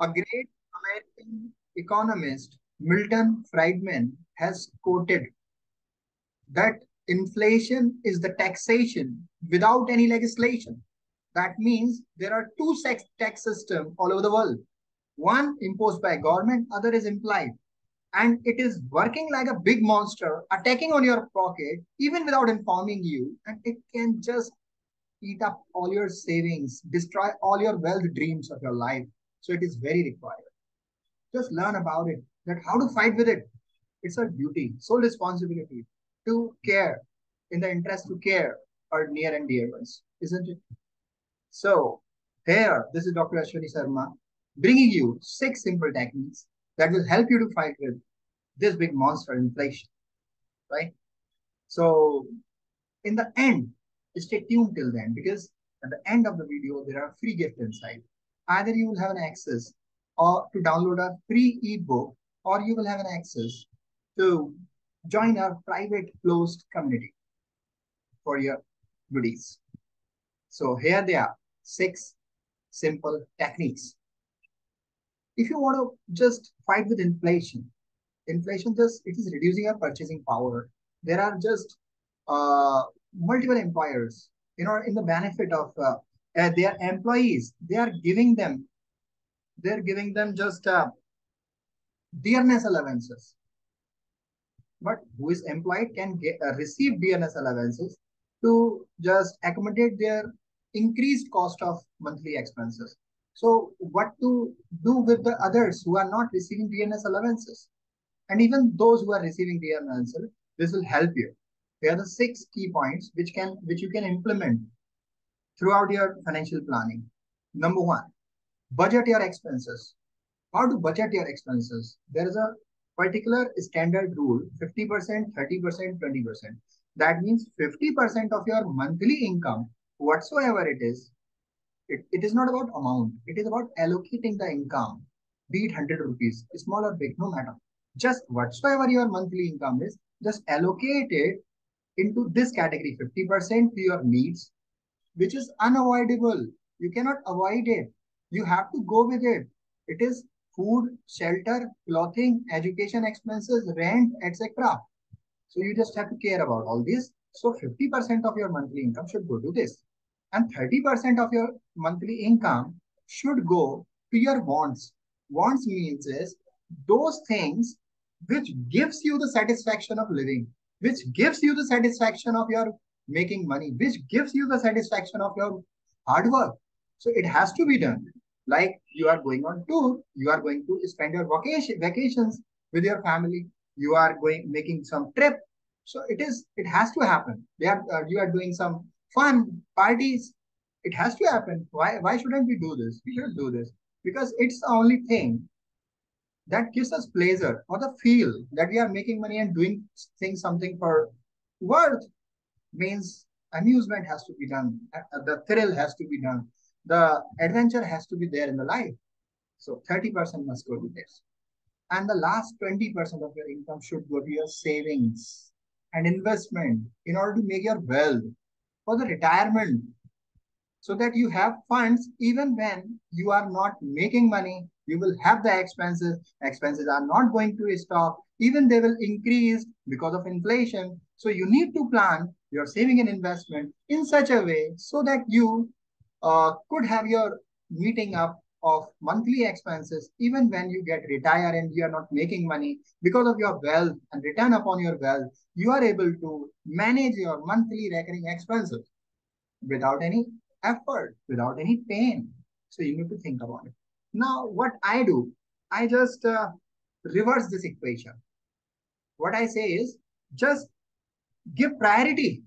A great American economist, Milton Friedman, has quoted that inflation is the taxation without any legislation. That means there are two tax systems all over the world. One imposed by government, other is implied. And it is working like a big monster, attacking on your pocket, even without informing you. And it can just eat up all your savings, destroy all your wealth dreams of your life. So it is very required. Just learn about it, that how to fight with it. It's our duty, sole responsibility to care, in the interest to care our near and dear ones, isn't it? So, here, this is Dr. Ashwini Sharma bringing you 6 simple techniques that will help you to fight with this big monster inflation, right? So, in the end, stay tuned till then because at the end of the video, there are free gifts inside. Either you will have an access or to download a free ebook, or you will have an access to join our private closed community for your goodies. So here they are, 6 simple techniques. If you want to just fight with inflation just it is reducing our purchasing power. There are just uh, multiple employers, in the benefit of their employees, they're giving them just dearness allowances. But who is employed can receive dearness allowances to just accommodate their increased cost of monthly expenses. So what to do with the others who are not receiving dearness allowances? And even those who are receiving dearness, this will help you. Here are the 6 key points which you can implement throughout your financial planning. Number one, budget your expenses. How to budget your expenses? There is a particular standard rule: 50%, 30%, 20%. That means 50% of your monthly income, whatsoever it is, it is not about amount, it is about allocating the income, be it 100 rupees, small or big, no matter. Just whatsoever your monthly income is, just allocate it into this category: 50% to your needs, which is unavoidable. You cannot avoid it. You have to go with it. It is food, shelter, clothing, education expenses, rent, etc. So you just have to care about all this. So 50% of your monthly income should go to this. And 30% of your monthly income should go to your wants. Wants means is those things which gives you the satisfaction of living, which gives you the satisfaction of your making money, which gives you the satisfaction of your hard work. So it has to be done. Like you are going on tour, you are going to spend your vacations with your family, you are going making some trip. So it has to happen. You are doing some fun parties. It has to happen. Why shouldn't we do this? We should do this because it's the only thing that gives us pleasure or the feel that we are making money and doing things something for worth. Means amusement has to be done, the thrill has to be done, the adventure has to be there in the life. So 30% must go to this, and the last 20% of your income should go to your savings and investment in order to make your wealth for the retirement, so that you have funds even when you are not making money. You will have the expenses are not going to stop, even they will increase because of inflation. So you need to plan your saving and investment in such a way so that you could have your meeting up of monthly expenses even when you get retired and you are not making money. Because of your wealth and return upon your wealth, you are able to manage your monthly recurring expenses without any effort, without any pain. So you need to think about it. Now, what I do, I just reverse this equation. What I say is just give priority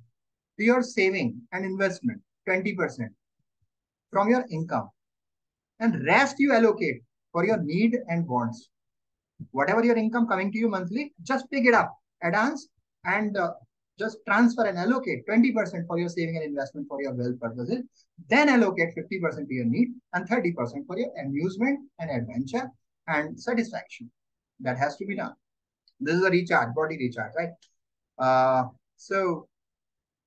to your saving and investment, 20% from your income, and rest you allocate for your need and wants. Whatever your income coming to you monthly, just pick it up, advance, and just transfer and allocate 20% for your saving and investment for your wealth purposes. Then allocate 50% to your need and 30% for your amusement and adventure and satisfaction. That has to be done. This is a recharge, body recharge, right? So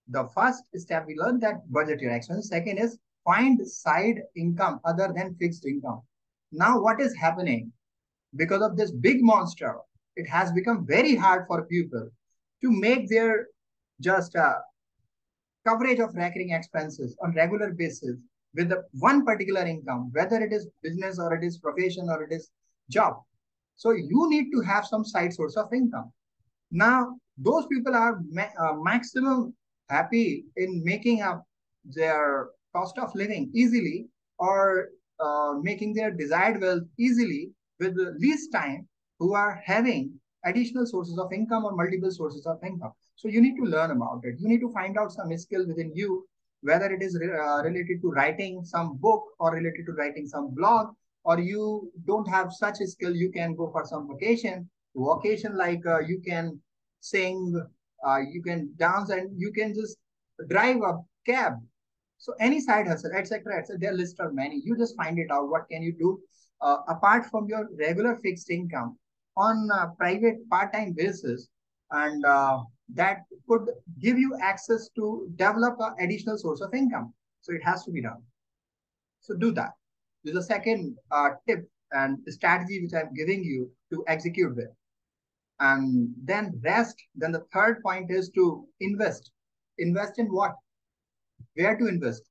the first step we learned that budget your expenses. Second is find side income other than fixed income. Now what is happening? Because of this big monster, it has become very hard for people to make their just coverage of recurring expenses on regular basis with the one particular income, whether it is business or it is profession or it is job. So you need to have some side source of income. Now, those people are maximum happy in making up their cost of living easily, or making their desired wealth easily with the least time, who are having additional sources of income or multiple sources of income. So you need to learn about it. You need to find out some skill within you, whether it is related to writing some book or related to writing some blog, or you don't have such a skill, you can go for some vocation like you can sing, you can dance, and you can just drive a cab. So any side hustle, etc., etc. There list are many. You just find it out. What can you do apart from your regular fixed income on a private part-time basis, and that could give you access to develop an additional source of income. So it has to be done. So do that. This is the second tip and strategy which I'm giving you to execute with. And then rest. Then the third point is to invest. Invest in what? Where to invest?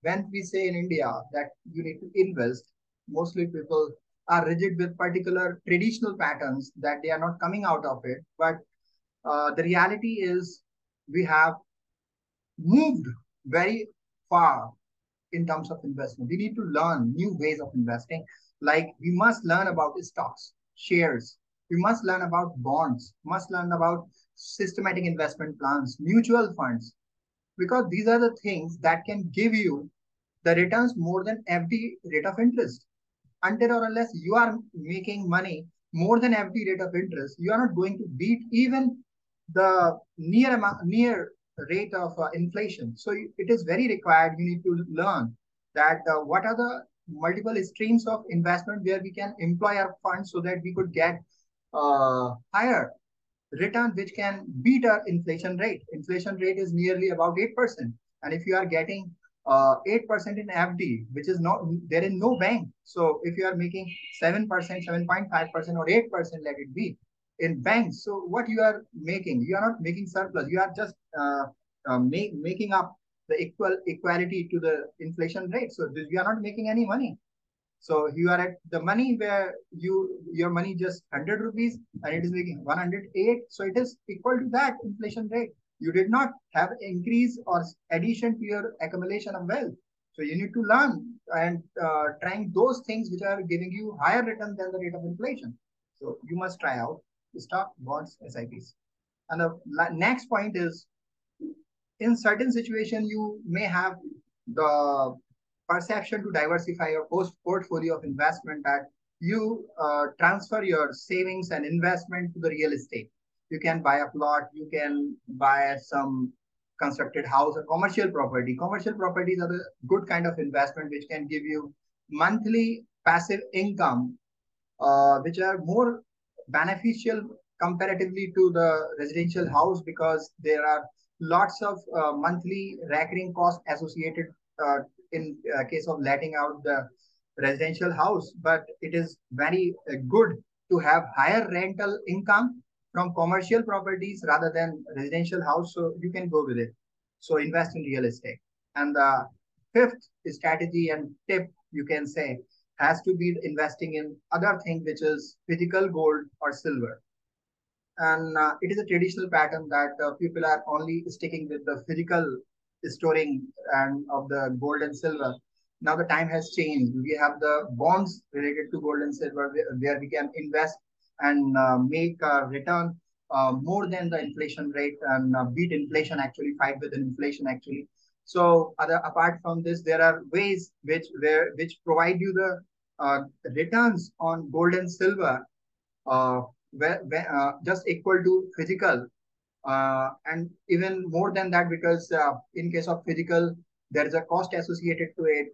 When we say in India that you need to invest, mostly people are rigid with particular traditional patterns that they are not coming out of it. But the reality is we have moved very far in terms of investment. We need to learn new ways of investing. Like we must learn about stocks, shares. We must learn about bonds, must learn about systematic investment plans, mutual funds, because these are the things that can give you the returns more than FD rate of interest. Until or unless you are making money more than FD rate of interest, you are not going to beat even the near rate of inflation. So it is very required. You need to learn that what are the multiple streams of investment where we can employ our funds so that we could get higher return which can beat our inflation rate. Inflation rate is nearly about 8%. And if you are getting 8% in FD, which is not, there is no bank. So if you are making 7%, 7.5%, or 8%, let it be in banks. So what you are making, you are not making surplus. You are just making up the equality to the inflation rate. So you are not making any money. So you are at the money where your money just 100 rupees and it is making 108. So it is equal to that inflation rate. You did not have increase or addition to your accumulation of wealth. So you need to learn and trying those things which are giving you higher return than the rate of inflation. So you must try out stock, bonds, SIPs. And the next point is, in certain situation, you may have the perception to diversify your post portfolio of investment, that you transfer your savings and investment to the real estate. You can buy a plot, you can buy some constructed house or commercial property. Commercial properties are the good kind of investment which can give you monthly passive income, which are more beneficial comparatively to the residential house, because there are lots of monthly recurring costs associated in case of letting out the residential house. But it is very good to have higher rental income from commercial properties rather than residential house. So you can go with it. So invest in real estate. And the fifth strategy and tip, you can say, has to be investing in other thing, which is physical gold or silver. And it is a traditional pattern that people are only sticking with the physical storing and of the gold and silver. Now the time has changed. We have the bonds related to gold and silver, where we can invest and make a return more than the inflation rate, and beat inflation, actually fight with inflation actually. So apart from this, there are ways which provide you the returns on gold and silver, uh, just equal to physical, and even more than that, because in case of physical, there is a cost associated to it,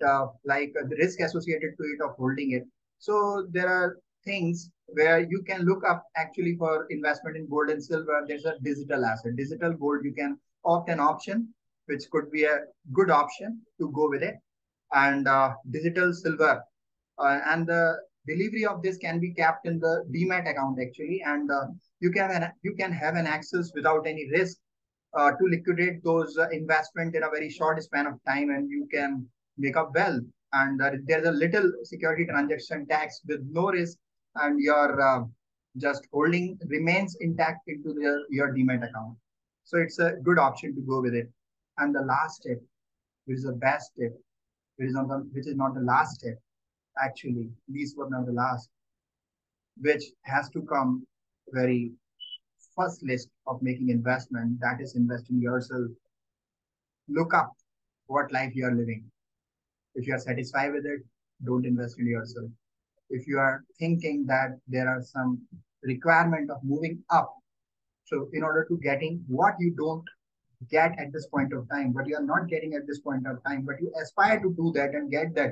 like the risk associated to it of holding it. So there are things where you can look up actually for investment in gold and silver. There's a digital asset, digital gold. You can opt an option, which could be a good option to go with it, and digital silver. and the delivery of this can be kept in the demat account actually, and you can have an access without any risk to liquidate those investment in a very short span of time, and you can make up wealth. And there's a little security transaction tax with no risk, and your just holding remains intact into your demat account. So it's a good option to go with it. And the last step, which is the best step, which is not the last step, actually, these were not the last, which has to come very first list of making investment, that is invest in yourself. Look up what life you are living. If you are satisfied with it, don't invest in yourself. If you are thinking that there are some requirement of moving up, so in order to getting what you don't get at this point of time, but you are not getting at this point of time, but you aspire to do that and get that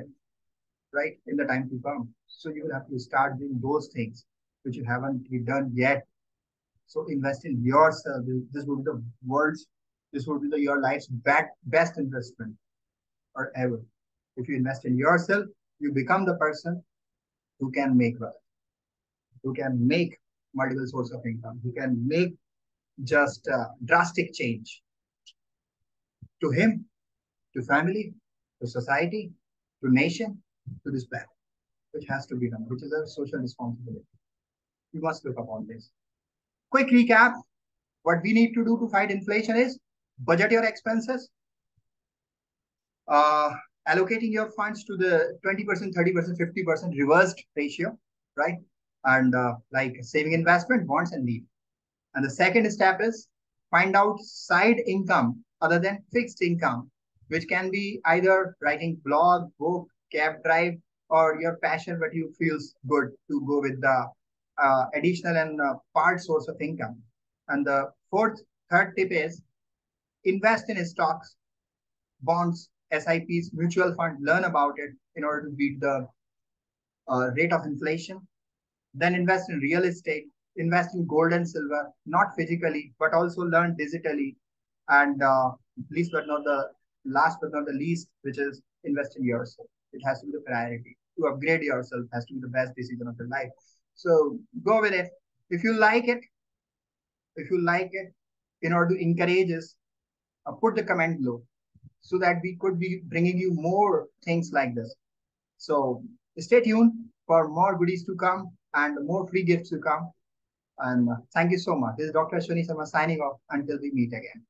right in the time to come. So you will have to start doing those things which you haven't done yet. So invest in yourself. This would be the world's, this would be your life's best investment or ever. If you invest in yourself, you become the person who can make wealth, who can make multiple source of income, who can make just drastic change to him, to family, to society, to nation, to this planet, which has to be done, which is a social responsibility. You must look upon this. Quick recap. What we need to do to fight inflation is budget your expenses, uh, allocating your funds to the 20%, 30%, 50% reversed ratio, right? And like saving investment, bonds, and leave. And the second step is find out side income other than fixed income, which can be either writing blog, book, cab drive, or your passion, but you feels good to go with the additional and part source of income. And the third tip is invest in stocks, bonds, SIPs, mutual fund, learn about it in order to beat the rate of inflation. Then invest in real estate, invest in gold and silver, not physically, but also learn digitally. And last but not the least, which is invest in yourself. It has to be the priority. To upgrade yourself has to be the best decision of your life. So go with it. If you like it, if you like it, in order to encourage us, put the comment below so that we could be bringing you more things like this. So stay tuned for more goodies to come and more free gifts to come. And thank you so much. This is Dr. Ashwini Sharma signing off until we meet again.